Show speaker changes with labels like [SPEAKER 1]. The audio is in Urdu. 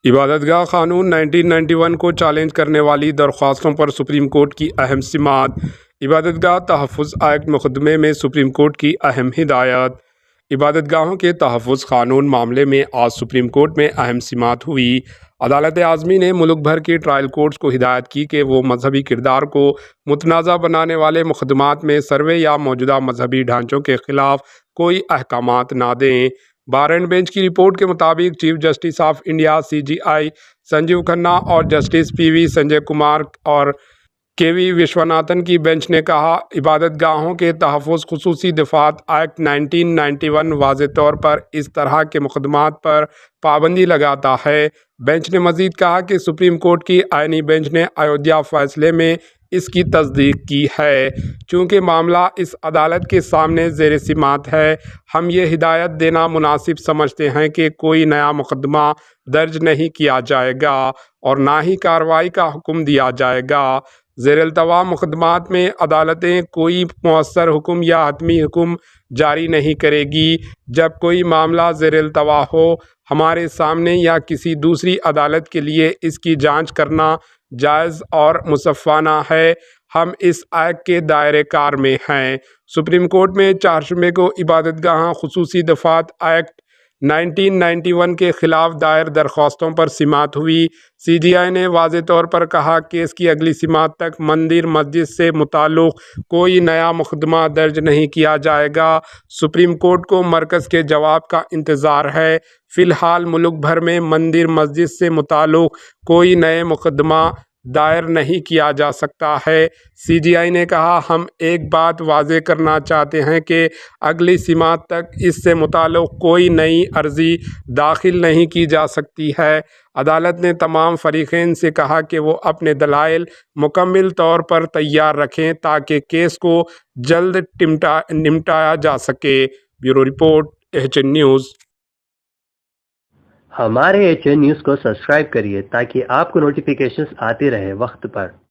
[SPEAKER 1] عبادت گاہ قانون 1991 کو چیلنج کرنے والی درخواستوں پر سپریم کورٹ کی اہم سماعت۔ عبادت گاہ تحفظ ایکٹ مقدمے میں سپریم کورٹ کی اہم ہدایت۔ عبادت گاہوں کے تحفظ قانون معاملے میں آج سپریم کورٹ میں اہم سماعت ہوئی۔ عدالت عظمی نے ملک بھر کے ٹرائل کورٹس کو ہدایت کی کہ وہ مذہبی کردار کو متنازع بنانے والے مقدمات میں سروے یا موجودہ مذہبی ڈھانچوں کے خلاف کوئی احکامات نہ دیں۔ بار اینڈ بینچ کی رپورٹ کے مطابق chief justice of India CJI Sanjeev Khanna اور جسٹس PV سنجے کمار اور KV وشواناتھن کی بینچ نے کہا، عبادت گاہوں کے تحفظ خصوصی دفعات ایکٹ 1991 واضح طور پر اس طرح کے مقدمات پر پابندی لگاتا ہے۔ بینچ نے مزید کہا کہ سپریم کورٹ کی آئینی بینچ نے ایودھیا فیصلے میں اس کی تصدیق کی ہے۔ چونکہ معاملہ اس عدالت کے سامنے زیر سماعت ہے، ہم یہ ہدایت دینا مناسب سمجھتے ہیں کہ کوئی نیا مقدمہ درج نہیں کیا جائے گا اور نہ ہی کارروائی کا حکم دیا جائے گا۔ زیر التوا مقدمات میں عدالتیں کوئی مؤثر حکم یا حتمی حکم جاری نہیں کرے گی۔ جب کوئی معاملہ زیر التوا ہو، ہمارے سامنے یا کسی دوسری عدالت کے لیے اس کی جانچ کرنا جائز اور منصفانہ ہے، ہم اس ایکٹ کے دائرۂ کار میں ہیں۔ سپریم کورٹ میں چہارشنبے کو عبادت گاہ خصوصی دفعات ایکٹ 1991 کے خلاف دائر درخواستوں پر سماعت ہوئی۔ CJI نے واضح طور پر کہا، کیس کی اگلی سماعت تک مندر مسجد سے متعلق کوئی نیا مقدمہ درج نہیں کیا جائے گا۔ سپریم کورٹ کو مرکز کے جواب کا انتظار ہے۔ فی الحال ملک بھر میں مندر مسجد سے متعلق کوئی نئے مقدمہ دائر نہیں کیا جا سکتا ہے۔ CJI نے کہا، ہم ایک بات واضح کرنا چاہتے ہیں کہ اگلی سماعت تک اس سے متعلق کوئی نئی عرضی داخل نہیں کی جا سکتی ہے۔ عدالت نے تمام فریقین سے کہا کہ وہ اپنے دلائل مکمل طور پر تیار رکھیں تاکہ کیس کو جلد نمٹایا جا سکے۔ Bureau report, HN news.
[SPEAKER 2] ہمارے HN نیوز کو سبسکرائب کریے تاکہ آپ کو نوٹیفیکیشنز آتے رہے وقت پر۔